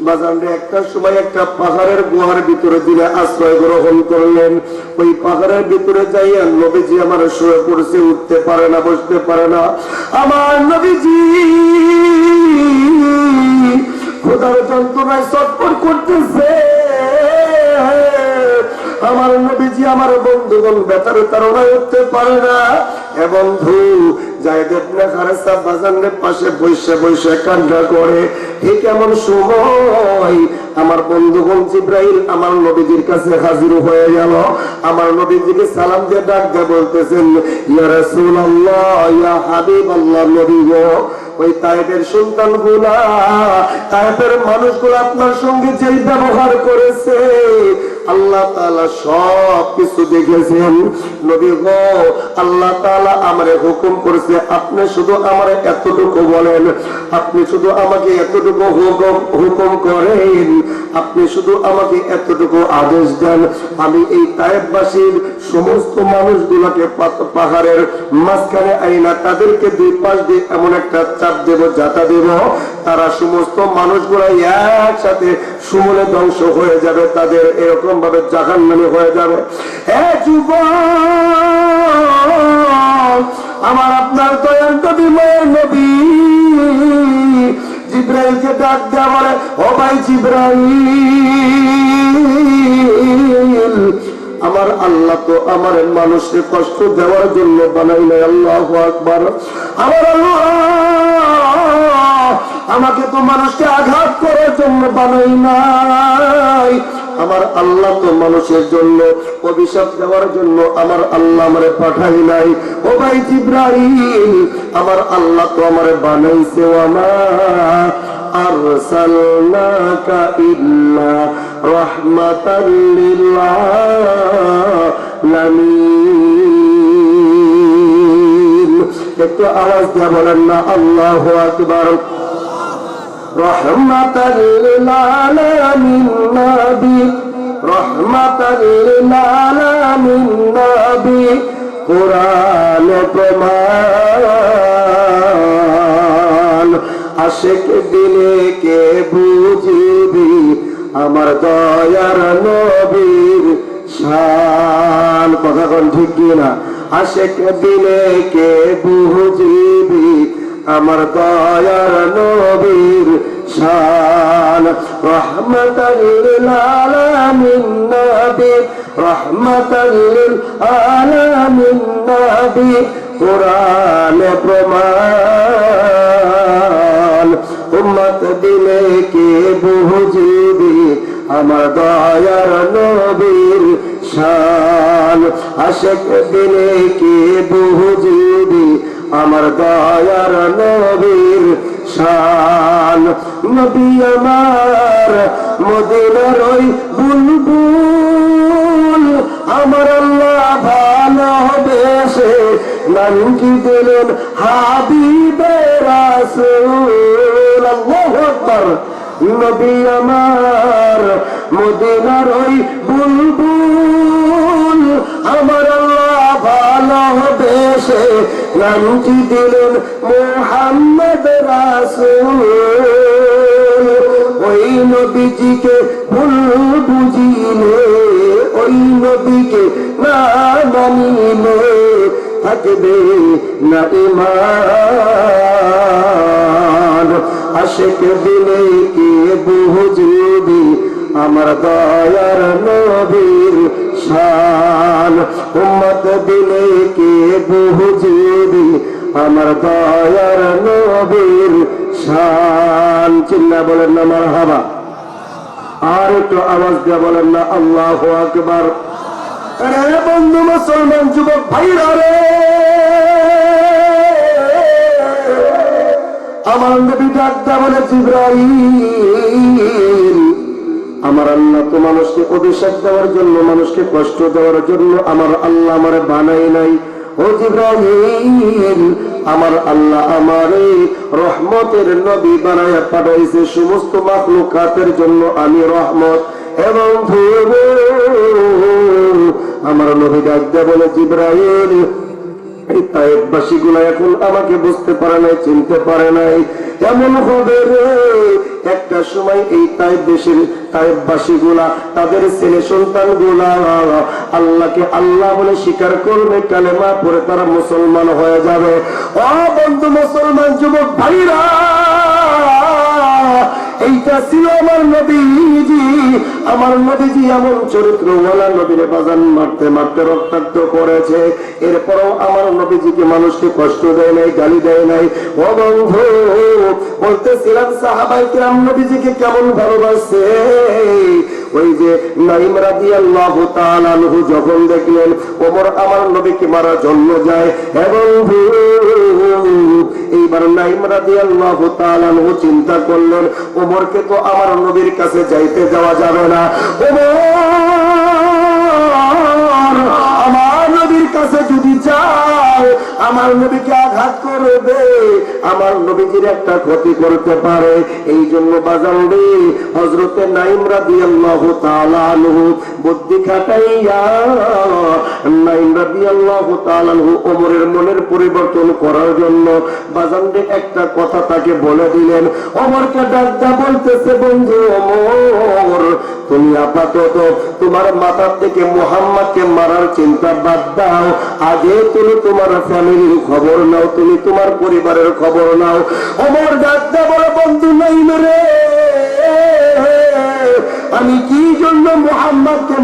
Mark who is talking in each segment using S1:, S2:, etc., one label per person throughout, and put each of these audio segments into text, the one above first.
S1: বাজারে একটা সময় একটা পাহাড়ের গুহার ভিতরে দিলে আশ্রয় গ্রহণ করলেন। ওই পাহাড়ের ভিতরে যাইয়া নবীজি আমার শুয়ে পড়ছে, উঠতে পারে না, বসতে পারে না। আমার নবীজি খোদার যন্ত্রণায় ছটফট করতেছে। আমার নবীজি আমার বন্ধুগণ বেতারে তারণায় উঠতে পারে না। এ বন্ধু যায়েদ ইবনে হারেসা বাজানের পাশে বসে বসে কান্না করে। ঠিক এমন সময় আমার বন্ধুগণ জিব্রাইল আমার নবীজির কাছে হাজির হয়ে গেল। আমার নবীজিকে সালাম দিয়ে ডাক দিয়ে বলতেছেন, ইয়া রাসূলুল্লাহ, ইয়া হাবিবাল্লাহ, নবী গো, ওই তায়েফের সন্তানগুলা, তায়েফের মানুষগুলো আপনার সঙ্গে যেই ব্যবহার করেছে আল্লাহ তাআলা সব কিছু দেখেছেন। নবী গো, আল্লাহ তাআলা আমারে হুকুম করেছে আপনি শুধু আমারে এতটুকু বলেন, আপনি শুধু আমাকে এতটুকু হুকুম করেন, আপনি শুধু আমাকে এতটুকু আদেশ দেন, আমি এই তায়েফবাসীর সমস্ত মানুষগুলোকে পাহাড়ের মাঝখানে আইনা তাদেরকে দুই পাশ দিয়ে এমন একটা চাপ দেব, জাতা দেব, তারা সমস্ত মানুষগুলো একসাথে সমূলে ধ্বংস হয়ে যাবে, তাদের এরকম ভাবে জাহান্নামী হয়ে যাবে। আমার আপনার দয়াল নবী মায়ের নবী জিব্রাইলকে ডাক দেয়া বলে, ও ভাই জিব্রাইল, আমার আল্লাহ তো আমার মানুষকে কষ্ট দেওয়ার জন্য বানাই নাই। আল্লাহু আকবার। আমার আল্লাহ আমাকে তো মানুষকে আঘাত করার জন্য বানাই নাই। আমার আল্লাহ তো মানুষের জন্য অভিশাপ দেওয়ার জন্য আমার আল্লাহ আমারে পাঠাই নাই। ও ভাই জিব্রাইল, আমার আল্লাহ তো আমারে বানাইছে, ওয়ামা আরসালনাকা ইল্লা রাহমাতাল লিল আলামিন। একটু আওয়াজ দিয়ে বলেন না আল্লাহু আকবার। রহমাতাল লিল আলামিন নবী, রহমাতাল লিল আলামিন নবী, কুরআন প্রমাণ। আশিক দিলে কে বুঝিবি আমার দয়ার নবীর শান। কথা কোন ঠিক কি না? আশিক দিলে কে বুঝিবি আমার দয়ার নবীর শান। রহমাতাল লিল আলামিন নবী, রহমাতাল লিল আলামিন নবী, কুরআন প্রমাণ। উম্মত দিলে কে বুঝিবি আমার দয়ার নবীর শান। আশিক দিলে কে বুঝিবি আমার দয়ার নবীর শান। নবী আমার মদিনার ওই বুলবুল, আমার আল্লাহ ভালোবেসে নাম কি দিলেন হাবিবে রাসূল। আল্লাহু আকবার। নবী আমার মদিনার ওই বুলবুল, আমার আল্লাহ ভালোবেসে নামটি দিলেন মুহাম্মদ রাসূল। ওই নবীজিকে ভুল বুঝিলে, ওই নবীকে না মানিলে থাকবে না ঈমান। আশিক দিলে কে বুঝিবি আমার দয়ার নবীর শান। উম্মত দিলে কে বুঝিবি আমার দয়ার নবীর শান। চিল্লা বলেন না মারহাবা। আর একটু আওয়াজ দিয়ে বলেন না আল্লাহু আকবার। আরে বন্ধু মুসলমান যুবক ভাইরা রে, আমার নবী ডাকতে বলে, জিব্রাইল, আমার আল্লাহ তো মানুষকে অভিশাপ দেওয়ার জন্য, মানুষকে কষ্ট দেওয়ার জন্য আমার আল্লাহ আমারে বানাই নাই। ও জিব্রাইল, আমার আল্লাহ আমারে রহমতের নবী বানায়া পাঠাইছে, সমস্ত মাখলুকাতের জন্য আমি রহমত। এবং আমার নবী ডাকতে বলে, জিব্রাইল, এই তায়েফবাসী গুলা এখন আমাকে বুঝতে পারে নাই, চিনতে পারে নাই। এমন হবে রে, একটা সময় এই তাইব দেশের তাইববাসী গুলা তাদের ছেলে সন্তান গুলা আল্লাহকে আল্লাহ বলে স্বীকার করবে, কালেমা পড়ে তারা মুসলমান হয়ে যাবে। ও বন্ধু মুসলমান যুবক ভাইরা, এইটা ছিল আমার নবীজি। আমার নবীজি এমন চরিত্রওয়ালা, নবীরে বাজান মারতে মারতে রক্তাক্ত করেছে, এরপরও আমার নবীজিকে মানুষকে কষ্ট দেয় নাই, গালি দেয় নাই। ও বন্ধু বলতেছিলাম সাহাবায়ে কিরাম নবীজিকে কেমন ভালোবাসে। ওই যে নাঈম রাদিয়াল্লাহু তাআলা আনহু যখন দেখলেন ওমর আমার নবীকে মারার জন্য যায়, এবং এইবার নাঈম রাদিয়াল্লাহু তাআলা আনহু চিন্তা করলেন ওমরকে তো আমার নবীর কাছে যাইতে যাওয়া যাবে না, ওমর আমার নবীর কাছে যদি যায় আমার নবীকে আঘাত করবে, আমার নবীজির একটা ক্ষতি করতে পারে। এই জন্য বাজারে হযরতে নাঈম রাদিয়াল্লাহু তাআলা আনহু বুদ্ধি খাটাইয়া নাঈম রাদিয়াল্লাহু তাআলা আনহু ওমরের মনের পরিবর্তন করার জন্য বাজারে একটা কথা তাকে বলে দিলেন। ওমরকে ডাকটা বলতেছে, বন্ধু ওমর, তুমি আপাতত তোমার মাথা থেকে মুহাম্মদকে মারার চিন্তা বাদ দাও, আগে তুমি তোমার ফ্যামিলির খবর নাও, তুমি তোমার পরিবারের খবর নাও। ওমর ডাকটা বলে, বন্ধু নাঈম রে, আমি কি জন্য মুহাম্মদকে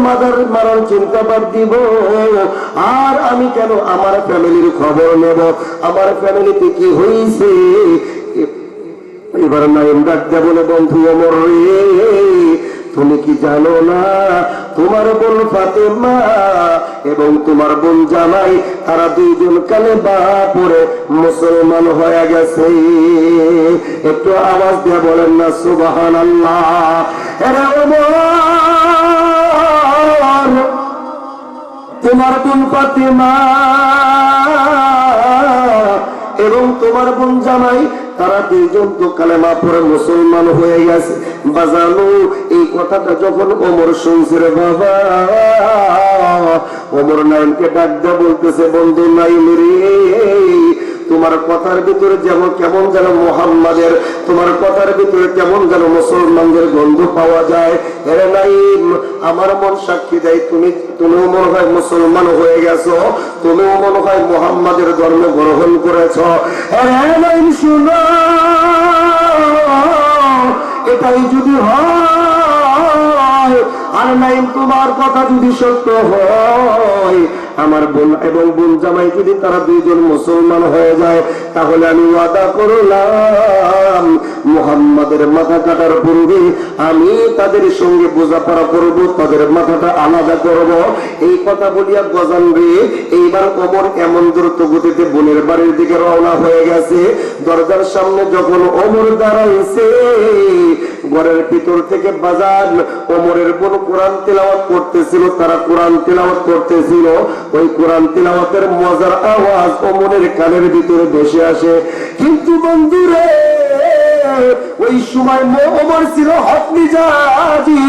S1: মারার চিন্তা বাদ দিব, আর আমি কেন আমার ফ্যামিলির খবর নেব, আমার ফ্যামিলিতে কি হয়েছে। এবার নাঈম ডাকটা বলে, বন্ধু ওমর রে, তুমি কি জানো না তোমার বোন ফাতেমা এবং তোমার বোন জামাই তারা দুইজন কালেমা পড়ে মুসলমান হয়ে গেছে। একটু আওয়াজ দিয়ে বলেন না সুবহানাল্লাহ। এরা ওমর, তোমার বোন ফাতেমা এবং তোমার বোন জামাই তারা দুইজন তো কালেমা পড়ে মুসলমান হয়ে গেছে। বাজানো এই কথাটা যখন ওমর শুনছে রে বাবা, ওমর নাঈমকে ডাক দিয়ে বলতেছে, বন্ধু নাঈম রে, তোমার কথার ভিতরে যেমন কেমন যেন মুহাম্মাদের, তোমার কথার ভিতরে কেমন যেন মুসলমানদের গন্ধ পাওয়া যায়। এরে নাঈম, আমার মন সাক্ষী দেয় তুমিও মনে হয় মুসলমান হয়ে গেছো, তুমিও মনে হয় মুহাম্মাদের ধর্ম গ্রহণ করেছো। এরে নাঈম শুনো, এটাই যদি হয় আর নাঈম তোমার কথা যদি সত্য হয়, আমার বোন এবং বোন জামাই যদি তারা দুইজন মুসলমান হয়ে যায়, তাহলে আমি ওয়াদা করলাম মুহাম্মাদের মাথা কাটার পূর্বে আমি তাদের সঙ্গে বোঝাপড়া করব, তাদের মাথাটা আলাদা করব। এই কথা বলিয়া গজান রে এইবার ওমর এমন দ্রুত গতিতে বোনের বাড়ির দিকে রওনা হয়ে গেছে। দরজার সামনে যখন ওমর দাঁড়াইছে, ঘরের ভিতর থেকে বাজান ওমরের বোন কোরআন তিলাওয়াত করতেছিল, তারা কোরআন তিলাওয়াত করতেছিল। ওই কোরআন তিলাওয়াতের মজার আওয়াজ ওমরের কানের ভিতরে ভেসে আসে। কিন্তু বন্ধুরে, ওই সময় ওমর ছিল হক মিজাজি,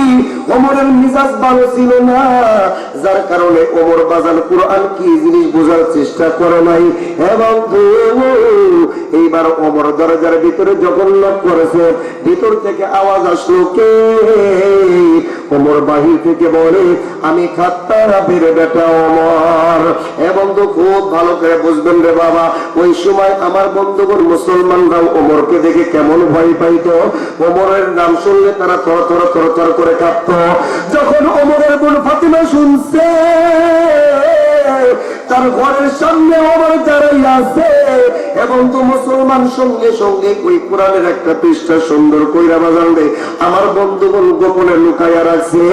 S1: ওমরের মিজাজ ভালো ছিল না, যার কারণে ওমর বাজান কোরআন কি জিনিস বোঝার চেষ্টা করে নাই। এবং এইবার ওমর দরজার ভিতরে যখন নক করেছে, ভিতর থেকে আওয়াজ আসলো, কে? ওমর বাহির থেকে বলে, আমি খাত্তাবের বেটা ওমর। এবং তো খুব ভালো করে বুঝবেন রে বাবা, ওই সময় আমার বন্ধুগণ মুসলমানরাও ওমরকে দেখে কেমন ভয় পাইতো। ওমরের নাম শুনলে তারা থর থর থর থর করে কাঁপতো। যখন ওমরের বোন ফাতিমা শুনছে তার ঘরের সামনে ওমর দাঁড়াই আছে, এবং তো মুসলমান সঙ্গে সঙ্গে ওই কোরআনের একটা পৃষ্ঠা সুন্দর কইরা বাজান দেয়, আমার বন্ধুগণ গোপনে লুকাইয়া রাখছে।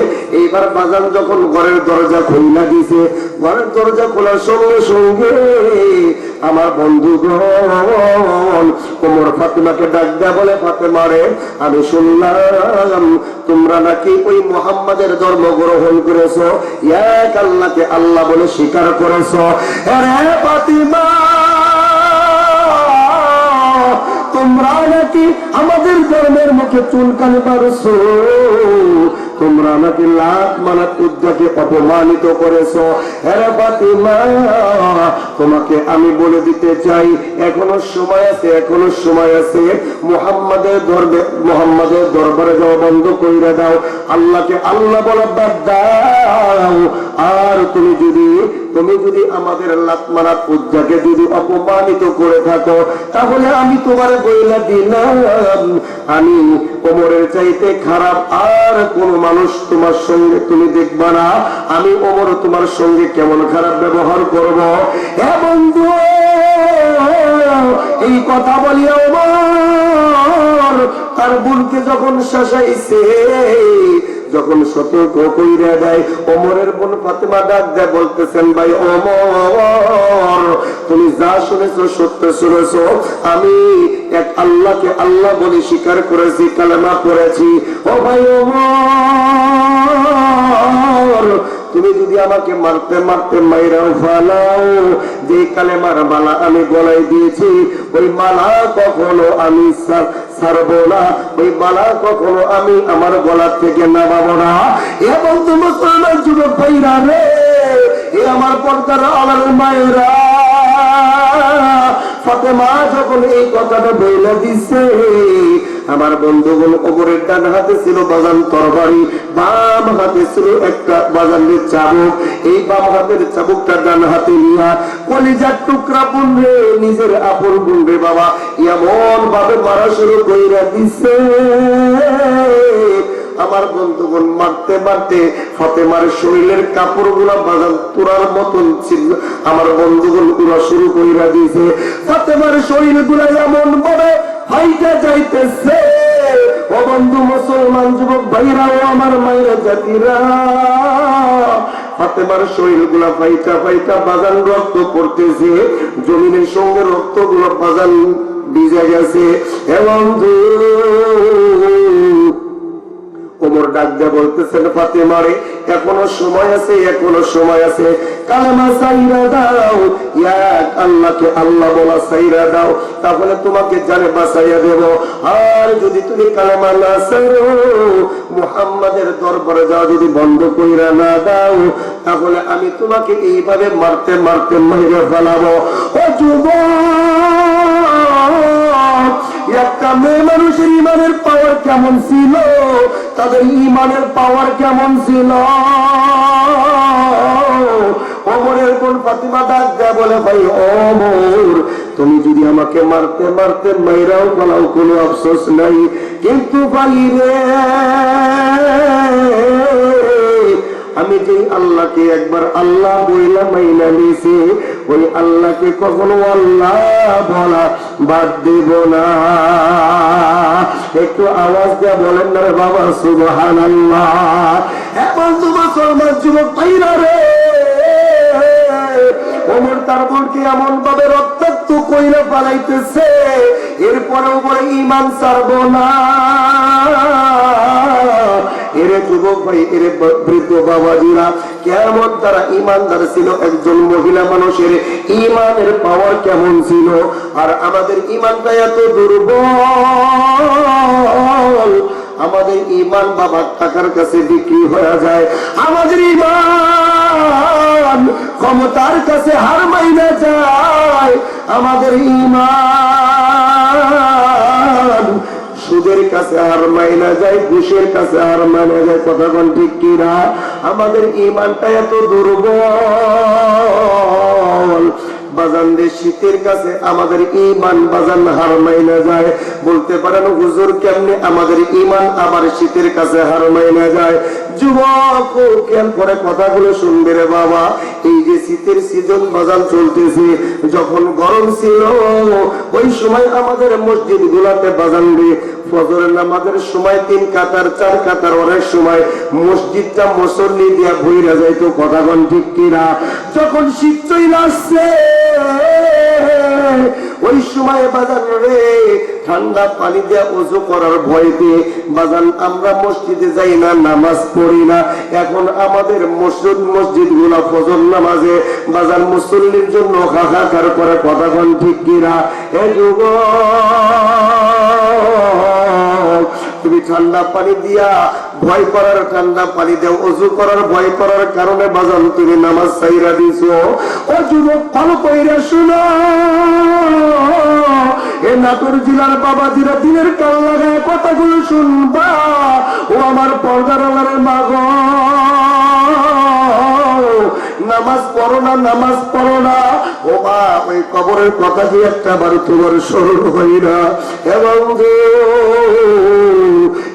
S1: এইবার বাজান যখন ঘরের দরজা খুলে দিছে, ঘরের দরজা খোলার সঙ্গে সঙ্গে আমার বন্ধুগণ ওমর ফাতিমাকে ডাক দেয়া বলে, ফাতিমা রে, আমি শুনলাম তোমরা নাকি ওই মুহাম্মাদের ধর্ম গ্রহণ করেছো, এক আল্লাহকে আল্লাহ বলে স্বীকার করেছো। রে ফাতিমা, তোমরা নাকি আমাদের ধর্মের মুখে চুলকানি পারছো, তোমরা আমাকে লাত মানাত উদ্দাকে অপমানিত করেছো। হেরে ফাতিমা, তোমাকে আমি বলে দিতে চাই, এখনো সময় আছে, এখনো সময় আছে। মুহাম্মাদের দরবারে যাওয়া বন্ধ কইরা দাও, আল্লাহকে আল্লাহ বলা বাদ দাও। আর তুমি যদি আমাদের লাত মানাত উদ্দাকে যদি অপমানিত করে থাকো, তাহলে আমি তোমার বইলা দিলাম, আমি ওমরের চাইতে খারাপ আর কোন মানুষ তোমার সঙ্গে তুমি দেখবা না। আমি ওমর তোমার সঙ্গে কেমন খারাপ ব্যবহার করব। হে বন্ধু, এই কথা বলিয়া ওমর তার বোনকে যখন শাসাইছে, যখন সতর্ক কইরা দেয়, ওমরের বোন ফাতেমা ডাক দেয়, বলতেছেন, ভাই ওমর, তুমি যা শুনেছো সত্য শুনেছো। আমি এক আল্লাহকে আল্লাহ বলে স্বীকার করেছি, কালেমা পড়েছি। ও ভাই ওমর, তুমি যদি আমাকে মারতে মারতে মাইরাও ফালাও, যে কালেমার মালা আমি গলায় দিয়েছি, ওই মালা কখনো আমি ছাড়বো না, ওই মালা কখনো আমি আমার গলা থেকে নামাবো না। এবং তুমি মুসলমান যুবক ভাইরা রে, এ আমার পর্দার আমার মায়েরা, ফাতেমা যখন এই কথাটা বলে দিছে, আমার বন্ধুগণ, ওমরের ডান হাতে ছিল বাজান তরবারি, বাম হাতে ছিল একটা বাজানের চাবুক। এই বাম হাতের চাবুকটা ডান হাতে নিয়া কলিজার টুকরা বুনরে, নিজের আপন বুনরে বাবা এমন ভাবে মারা শুরু কইরা দিছে। আমার বন্ধুগণ, মারতে মারতে ফাতেমার শরীরের কাপড় গুলা বাজান তোরার মতন ছিল। আমার বন্ধুগণ উড়া শুরু কইরা দিছে। ফাতেমার শরীর গুলা এমন ভাবে ফাইটা যাইতেছে। ও বন্ধু মুসলমান যুবক ভাইরাও, আমার মায়ের জাতিরা, ফাতেমার শরীর গুলা ফাইটা ফাইটা বাজান রক্ত পড়তেছে, জমিনের সঙ্গে রক্ত গুলো বাজান ভিজে গেছে। এবং ওমর ডাক দিয়ে বলতেছেন, ফাতেমারে, এখনো সময় আছে, এখনো সময় আছে, কালেমা সাইরা দাও, এক আল্লাহকে আল্লাহ বলা সাইরা দাও, তাহলে তোমাকে জানে বাঁচাইয়া দেব। আর যদি তুমি কালেমা না সাইরো, মুহাম্মাদের দরবারে যাওয়া যদি বন্ধ কইরা না দাও, তাহলে আমি তোমাকে এইভাবে মারতে মারতে মেরে ফেলাবো। ও যুবক, একটা মেয়ে মানুষের ইমানের পাওয়ার কেমন ছিল, তাদের ইমানের পাওয়ার কেমন ছিল। ওমরের বোন ফাতিমা ডাক দেয়া বলে, ভাই ওমর, তুমি যদি আমাকে মারতে মারতে মাইরাও ফেলাও, কোনো আফসোস নাই, কিন্তু ভাই রে, আমি যে আল্লাহকে একবার আল্লাহ বইলা মাইনা নিয়েছি, ওই আল্লাহকে কখনো আল্লাহ বলা বাদ দেব না। একটু আওয়াজ দেয়া বলেন না বাবা, সুবহানাল্লাহ। এখন তো মুসলমান যুবক ভাইরা রে, ওমর তার বোনকে এমন ভাবে রক্তাক্ত কইরা পালাইতেছে, এরপরেও বলে ঈমান ছাড়বো না। এরে যুবক ভাই, এরে বৃদ্ধ বাবাজিরা, কেমন তারা ইমানদার ছিল, একজন মহিলা মানুষের ইমানের পাওয়ার কেমন ছিল। আর আমাদের ইমানটা এত দুর্বল, আমাদের ইমান বাবার টাকার কাছে বিক্রি হয়ে যায়, আমাদের ইমান ক্ষমতার কাছে হার মাইনা যায়, আমাদের ইমান সুদের কাছে হার মাইনা যায়, ঘুষের কাছে হার মাইনা যায়। কথা কোন ঠিক কিনা? আমাদের ইমানটা এত দুর্বল, বাজানদের শীতের কাছে আমাদের ইমান বাজান হার মাইনা যায়। বলতে পারেন হুজুর, কেমনে আমাদের ইমান আবার শীতের কাছে হার মাইনা যায়? যুবক কেন করে কথাগুলো শুনবে রে বাবা। এই যে শীতের সিজন বাজান চলতেছে, যখন গরম ছিল ওই সময় আমাদের মসজিদ গুলাতে বাজান দিয়ে ফজরের নামাজের সময় 3 কাতার 4 কাতার, অনেক সময় মসজিদটা মুসল্লি দিয়া ভইরা যাইতো। কথা কোন ঠিক কিনা? যখন শীত চলে আসছে ওই সময় বাজান রে, ঠান্ডা পানি দিয়া ওযু করার ভয়তে বাজান আমরা মসজিদে যাই না, নামাজ পড়ি না। এখন আমাদের মসজিদ গুলা ফজর নামাজে বাজান মুসল্লির জন্য হাহাকার করে। কথা কোন ঠিক কিনা? এ যুবক, তুমি ঠান্ডা পানি দিয়া ভয় করার ঠান্ডা পানি দাও, অজু করার ভয় করার কারণে বাজান তুমি নামাজ ছাইরা দিছো। ও যুবক ভালো কইরা শুনো, এ নাটোর জেলার বাবাজিরা দিনের কাল লাগায় কথাগুলো শুনবা। ও আমার পর্দার আলারের মা গো, নামাজ পড়ো না, নামাজ পড়ো না। ও মা, ওই কবরের কথা কি একটা বার তোমার স্মরণ হয় না? এবং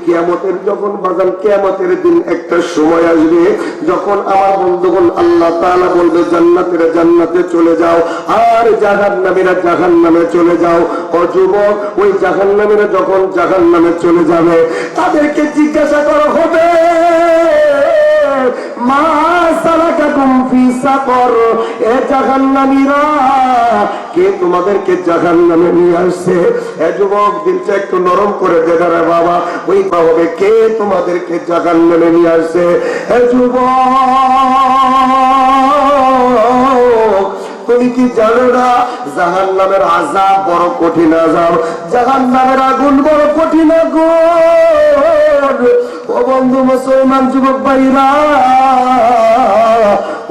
S1: কিয়ামতের যখন বাজান, কিয়ামতের দিন একটা সময় আসবে যখন আমার বন্ধুগণ আল্লাহ তাআলা বলবে জান্নাতীরা জান্নাতে চলে যাও, আর জাহান্নামীরা জাহান্নামে চলে যাও। ও যুবক, ওই জাহান্নামীরা যখন জাহান্নামে চলে যাবে তাদেরকে জিজ্ঞাসা করা হবে, মা সালাকাকুম ফি সাকর, এ জাহান্নামীরা কে তোমাদেরকে জাহান্নামে নিয়ে আসছে? এ যুবক, দিলটা একটু নরম করে দে রে বাবা, ওই হবে কে তোমাদেরকে জাহান্নামে নিয়ে আসছে? এ যুবক, তুমি কি জানো না জাহান্নামের আযাব বড় কঠিন আযাব, জাহান্নামের আগুন বড় কঠিন আগুন। ও বন্ধু মুসলমান যুবক ভাইরা,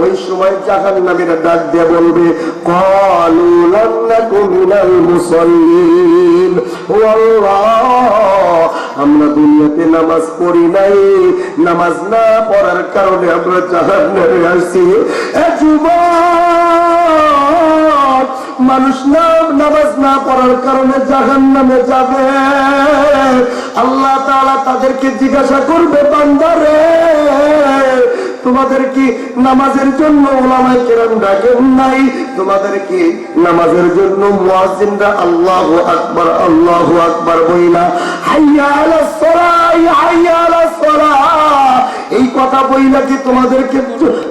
S1: ওই সময় জাহান্নামীরা ডাক দিয়ে বলবে, ক্বালু লাম নাকু মিনাল মুসাল্লিন, ও আল্লাহ, আমরা দুনিয়াতে নামাজ পড়ি নাই, নামাজ না পড়ার কারণে আমরা জাহান্নামে আসছি। এ যুবক, মানুষ নামাজ না পড়ার কারণে জাহান্নামে যাবে। আল্লাহ তাআলা তাদেরকে জিজ্ঞাসা করবে, বান্দারে তোমাদের কি নামাজের জন্য উলামায়ে কেরাম ডাকেন নাই? তোমাদের কি নামাজের জন্য মুয়াজ্জিনরা আল্লাহু আকবার আল্লাহু আকবার বইলা হাইয়া আলাস সালাহ হাইয়া আলাস সালাহ এই কথা বইলা কি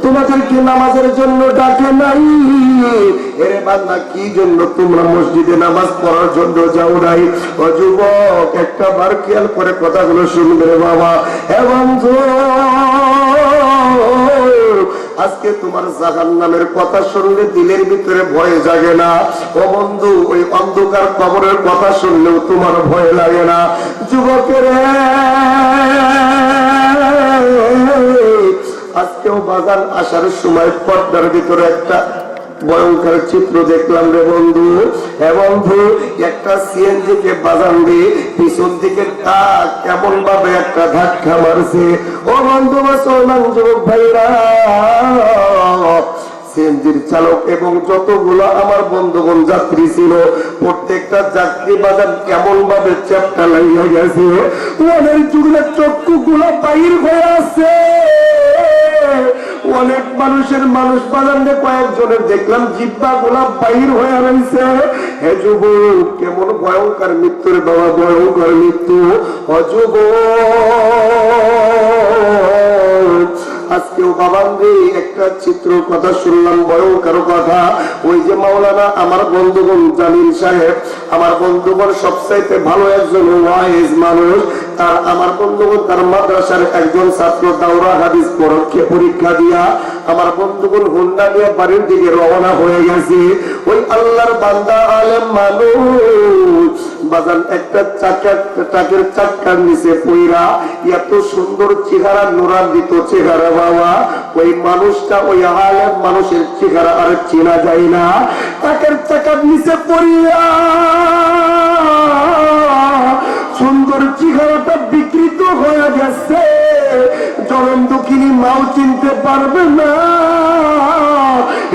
S1: তোমাদেরকে নামাজের জন্য ডাকে নাই? এরে বান্দা, কি জন্য তোমরা মসজিদে নামাজ পড়ার জন্য যাও নাই? ও যুবক, একটা বার খেয়াল করে কথাগুলো শুনবে বাবা। এবং আজকে তোমার জাহান্নামের কথা শুনলে দিলের ভিতরে ভয় জাগে না? ও বন্ধু, ওই অন্ধকার কবরের কথা শুনলেও তোমার ভয় লাগে না? যুবকের আজকেও বাজার আসার সময় পর্দার ভিতরে একটা ভয়ঙ্কর চিত্র দেখলাম রে বন্ধু। হ্যাঁ বন্ধু, একটা সিএনজি কে বাজান দিয়ে পিছন দিকে কেমন ভাবে একটা ধাক্কা মারছে। ও বন্ধু মুসলমান যুবক ভাইরা, সিএনজির চালক এবং যতগুলো আমার বন্ধুগণ যাত্রী ছিল, প্রত্যেকটা যাত্রী বাজার কেমন ভাবে চ্যাপটা লাগিয়ে গেছে। অনেক যুগের চক্ষু গুলো বাইর হয়ে আছে। অনেক মানুষ বাজারে কয়েকজনের দেখলাম জিব্বা গুলা বাইর হয়ে রয়েছে। হে যুবক, কেমন ভয়ঙ্কর মৃত্যুর বাবা, ভয়ঙ্কর মৃত্যু। আজকেও বাবান্দি একটা চিত্র কথা শুনলাম, ভয়ঙ্কর কথা। ওই যে মাওলানা আমার বন্ধুগণ জামিল সাহেব, আমার বন্ধুগণ সবচাইতে ভালো একজন ওয়াইজ মানুষ, তার আমার বন্ধুগণ তার মাদ্রাসার একজন ছাত্র দাওরা হাদিস পরীক্ষা দিয়া আমার বন্ধুগণ হুন্ডা নিয়ে বাড়ির দিকে রওনা হয়ে গেছে। ওই আল্লাহর বান্দা আলেম মানুষ বাজান একটা ট্রাকের চাকার নিচে পইরা এত সুন্দর চেহারা, নুরান্বিত চেহারা বাবা, ওই মানুষটা ওই আলেম মানুষের চেহারা আর চেনা যায় না। ট্রাকের চাকার নিচে পড়িয়া সুন্দর চেহারাটা বিকৃত হয়ে গেছে। জনম দুঃখিনী মাও চিনতে পারবে না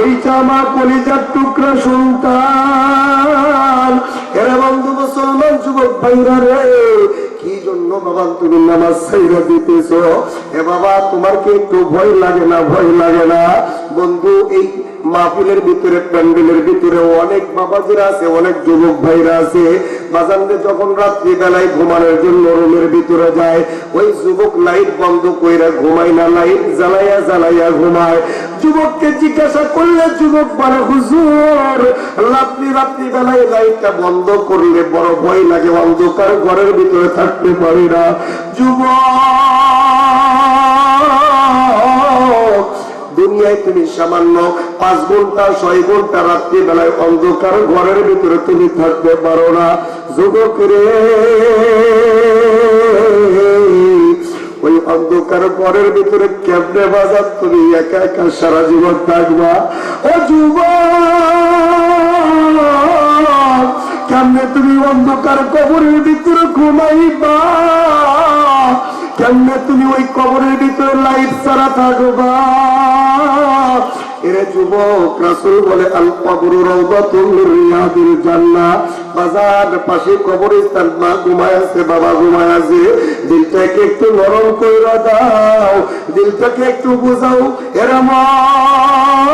S1: এইটা আমার কলিজার টুকরা সন্তান। এরা বন্ধু মুসলমান যুবক ভাইরা রে, কি জন্য বাবা তুমি নামাজ ছাইরা দিতেছ? হে বাবা, তোমার কি একটু ভয় লাগে না? ভয় লাগে না বন্ধু? এই মাহফিলের ভিতরে, প্যান্ডেলের ভিতরে অনেক বাবাজিরা আছে, অনেক যুবক ভাইরা আছে। বাজানদের যখন রাত্রি বেলায় ঘুমানোর জন্য রুমের ভিতরে যায়, ওই যুবক লাইট বন্ধ কইরা ঘুমায় না, লাইট জ্বালাইয়া জ্বালাইয়া ঘুমায়। যুবককে জিজ্ঞাসা করলে যুবক বলে, হুজুর রাত্রি বেলায় লাইটটা বন্ধ করলে বড় ভয় লাগে, অন্ধকার ঘরের ভিতরে থাকতে পারি না। যুবক, দুনিয়ায় তুমি সামান্য 5 ঘন্টা 6 ঘন্টা রাত্রি বেলায় অন্ধকার ঘরের ভিতরে তুমি থাকতে পারো না। যুবক রে, ঘরের ভিতরে কেমনে বাজার তুমি একা একা সারা জীবন থাকবা? ও যুবক, কেমনে তুমি অন্ধকার কবরের ভিতরে ঘুমাইবা? কেমনে তুমি ওই কবরের ভিতরে লাইট ছাড়া থাকবা? এরে যুবক, রাসূল বলে আল কবরু রাউযাতুন মির রিয়াদিল জান্নাহ। বাজার পাশে কবরস্থান, মা ঘুমায় আছে, বাবা ঘুমায় আছে, দিলটাকে একটু নরম করে দাও, দিলটাকে একটু বুঝাও। এরা মন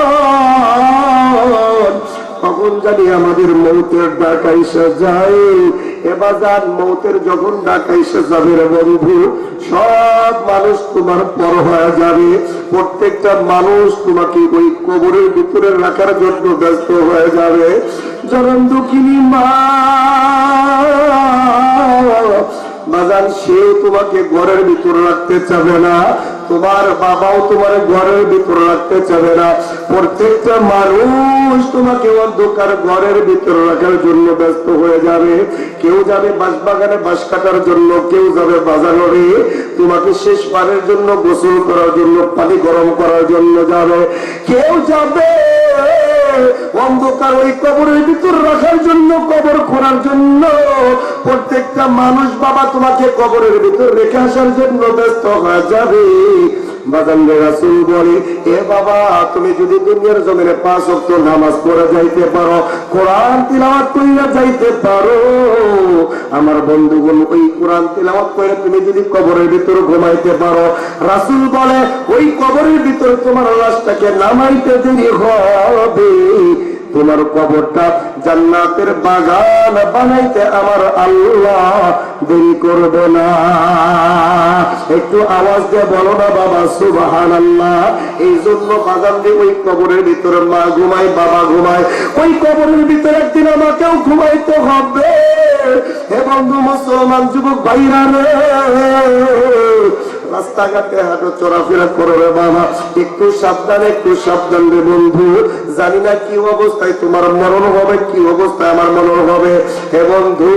S1: কখন জানি আমাদের মৌতের ডাক আইসা যায়। এবার মৌতের যখন ডাক আইসা যাবে রে বন্ধু, সব মানুষ তোমার পর হয়ে যাবে। প্রত্যেকটা মানুষ তোমাকে ওই কবরের ভিতরে রাখার জন্য ব্যস্ত হয়ে যাবে। যখন দুঃখিনী মা বাজান, সেও তোমাকে ঘরের ভিতরে রাখতে চাবে না, তোমার বাবাও তোমার ঘরের ভিতরে রাখতে চাবে না। প্রত্যেকটা মানুষ তোমাকে অন্ধকার ঘরের ভিতরে রাখার জন্য ব্যস্ত হয়ে যাবে। কেউ যাবে বাঁশবাগানে বাঁশ কাটার জন্য, কেউ যাবে বাজারে তোমাকে শেষবারের জন্য গোসল করার জন্য, পানি গরম করার জন্য যাবে। কেউ যাবে অন্ধকার ওই কবরের ভিতর রাখার জন্য, কবর খোঁড়ার জন্য। প্রত্যেকটা মানুষ বাবা তোমাকে কবরের ভিতর রেখে আসার জন্য ব্যস্ত হয়ে যাবে। বাজানরে রাসূল বলে, এ বাবা, তুমি যদি দুনিয়ার জমিনে 5 ওয়াক্ত নামাজ পড়ে যাইতে পারো, কোরআন তিলাওয়াত কইরা যাইতে পারো, আমার বন্ধুগণ, ওই কোরআন তিলাওয়াত করে তুমি যদি কবরের ভিতরে ঘুমাইতে পারো, রাসূল বলে ওই কবরের ভিতরে তোমার লাশটাকে নামাইতে দেরি হবে। তোমার কবরটা জান্নাতের বাগান বানাইতে আমার আল্লাহ দেরি করবে না। একটু আওয়াজ দিয়ে বলো না বাবা সুবহানাল্লাহ। এই জন্য বাজান দিয়ে ওই কবরের ভিতরে মা ঘুমায়, বাবা ঘুমায়, ওই কবরের ভিতরে একদিন আমাকেও ঘুমাইতে হবে। হে বন্ধু মুসলমান যুবক ভাইরা রে, রাস্তাঘাটে হাঁটো, চলাফেরা করো রে বাবা, একটু সাবধান, একটু সাবধান রে বন্ধু। জানি না কি অবস্থায় তোমার মরণ হবে, কি অবস্থায় আমার মরণ হবে। হে বন্ধু,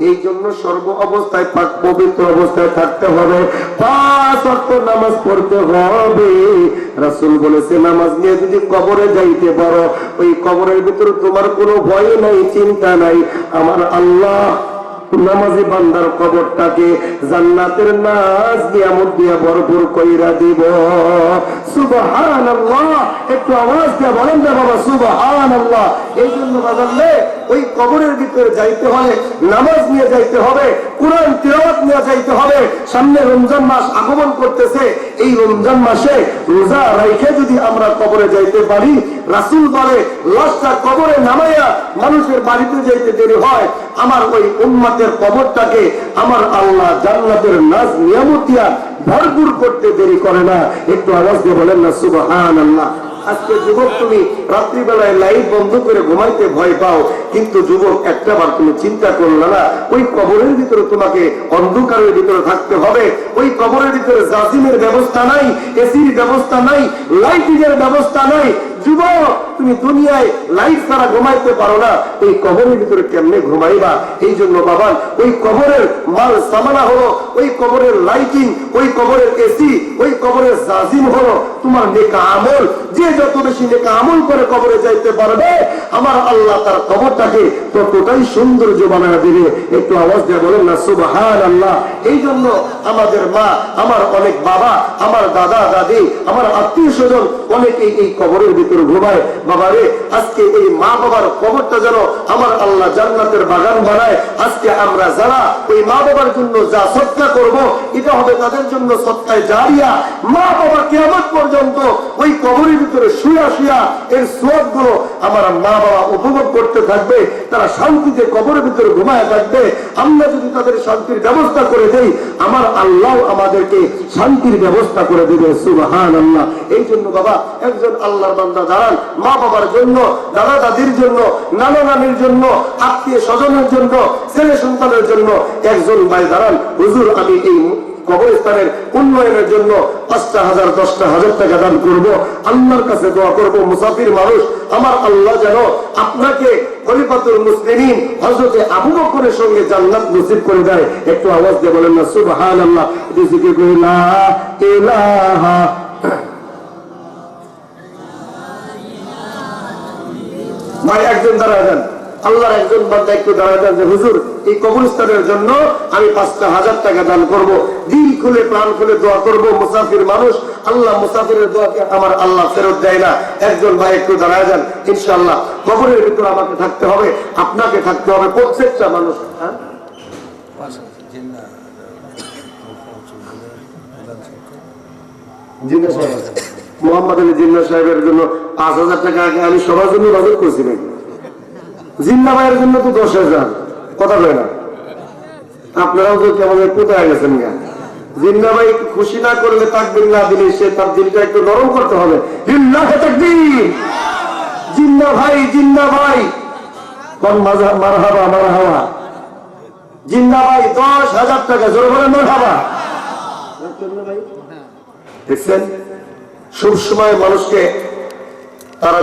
S1: এই জন্য সর্ব অবস্থায় পাক পবিত্র অবস্থায় থাকতে হবে, 5 ওয়াক্ত নামাজ পড়তে হবে। রাসূল বলেছে নামাজ নিয়ে যদি কবরে যাইতে পারো, ওই কবরের ভিতরে তোমার কোনো ভয় নাই, চিন্তা নাই, আমার আল্লাহ নামাজি বান্দার কবরটাকে জান্নাতের নাজ নিয়ামত দিয়া ভরপুর কইরা দিব। সুবহানাল্লাহ। একটু আওয়াজ দিয়ে বলেন না বাবা সুবহানাল্লাহ। এই জন্য বাজালে ওই কবরের ভিতরে যাইতে হলে নামাজ নিয়ে যাইতে হবে, কোরআন তিলাওয়াত নিয়ে যাইতে হবে। সামনে রমজান মাস আগমন করতেছে, এই রমজান মাসে রোজা রাখে যদি আমরা কবরে যাইতে পারি, রাসূল বলে লাশটা কবরে নামাইয়া মানুষের বাড়িতে যাইতে দেরি হয়, আমার ওই উম্মতের কবরটাকে আমার আল্লাহ জান্নাতের নাজ নিয়ামত দিয়া ভরপুর করতে দেরি করে না। একটু আওয়াজ দিয়ে বলেন না সুবহানাল্লাহ। আজকে যুবক, তুমি রাত্রিবেলায় লাইট বন্ধ করে ঘুমাইতে ভয় পাও, কিন্তু যুবক একটা বার তুমি চিন্তা করলে না, ওই কবরের ভিতরে তোমাকে অন্ধকারের ভিতরে থাকতে হবে। ওই কবরের ভিতরে জাজিমের ব্যবস্থা নাই, এসির ব্যবস্থা নাই, লাইটিংয়ের ব্যবস্থা নাই। যুবক, তুমি দুনিয়ায় লাইট ছাড়া ঘুমাইতে পারো না, এই কবরের ভিতরে কেমনে ঘুমাইবা? এই জন্য বাবা, ওই কবরের মাল সামানা হলো ওই কবরের লাইটিং, ওই কবরের এসি, ওই কবরের জাজিম হলো তোমার নেকা আমল। যে যত বেশি নেকা আমল করে কবরে যাইতে পারবে, আমার আল্লাহ তার কবরটাকে ততটাই সৌন্দর্য বানায় দিবে। একটু আওয়াজ দিয়ে বলেন না সুবহানাল্লাহ। এই জন্য আমাদের মা, আমার অনেক বাবা, আমার দাদা দাদি, আমার আত্মীয় স্বজন অনেকেই এই কবরের ভিতরে ঘুমায়। বাবারে, আজকে এই মা বাবার কবরটা যেন আমার আল্লাহ জান্নাতের বাগান বানায়। আজকে আমরা যারা ওই মা বাবার জন্য যা সদকা করব, এটা হবে তাদের জন্য সদকায়ে জারিয়া। মা বাবা কিয়ামত পর্যন্ত ওই কবরের ভিতরে শুয়া শুয়া এর সওয়াবগুলো আমার মা বাবা উপভোগ করতে থাকবে, তারা শান্তিতে কবরের ভিতরে ঘুমায় থাকবে। আমরা যদি তাদের শান্তির ব্যবস্থা করে দেই, আমার আল্লাহ আমাদেরকে শান্তির ব্যবস্থা করে দিবে। সুবহানাল্লাহ। এই জন্য বাবা, একজন আল্লাহর বান্দা দাঁড়ান, মা মা বাবার জন্য, দাদা দাদির জন্য, নানা নানির জন্য, আত্মীয় স্বজনের জন্য, ছেলে সন্তানের জন্য একজন ভাই দাঁড়ান, হুজুর আমি এই কবরস্থানের উন্নয়নের জন্য ৫,০০০ ১০,০০০ টাকা দান করব, আল্লাহর কাছে দোয়া করব মুসাফির মানুষ আমার আল্লাহ যেন আপনাকে খলিফাতুল মুসলিমিন হযরতে আবু বকরের সঙ্গে জান্নাত নসিব করে দেয়। একটু আওয়াজ দিয়ে বলেন না সুবহানাল্লাহ। এটা জিকির করি লা ইলাহা। ভাই একজন দাঁড়ায় যান, আল্লাহর একজন বান্দা একটু দাঁড়ায় যান যে হুজুর এই কবরস্থানের জন্য আমি ৫,০০০ টাকা দান করব, দিল খুলে প্রাণ খুলে দোয়া করব। মুসাফির মানুষ, আল্লাহ মুসাফিরের দোয়াকে আমার আল্লাহ ফেরত দেয় না। একজন ভাই একটু দাঁড়ায় যান, ইনশাআল্লাহ কবরের ভিতরে আমাকে থাকতে হবে, আপনাকে থাকতে হবে, প্রত্যেকটা মানুষ। হ্যাঁ জিন্না সাহেব, মোহাম্মদ আলী জিন্না সাহেবের জন্য ৫,০০০ টাকা আগে আমি সবার জন্য বাজেট করছি নাকি? জিন্না ভাইয়ের জন্য তো ১০,০০০, কথা বলে না। আপনারাও তো কেমন কোথায় গেছেন গা? জিন্না ভাই খুশি না করলে তাকবীর না দিলে সে তার দিলটা একটু নরম করতে হবে। লিল্লাহি তাকবীর। জিন্না ভাই, জিন্না ভাই কোন মারহাবা মারহাবা। জিন্না ভাই ১০,০০০ টাকা জোরে বলে মারহাবা। দেখছেন সব সময় মানুষকে তারা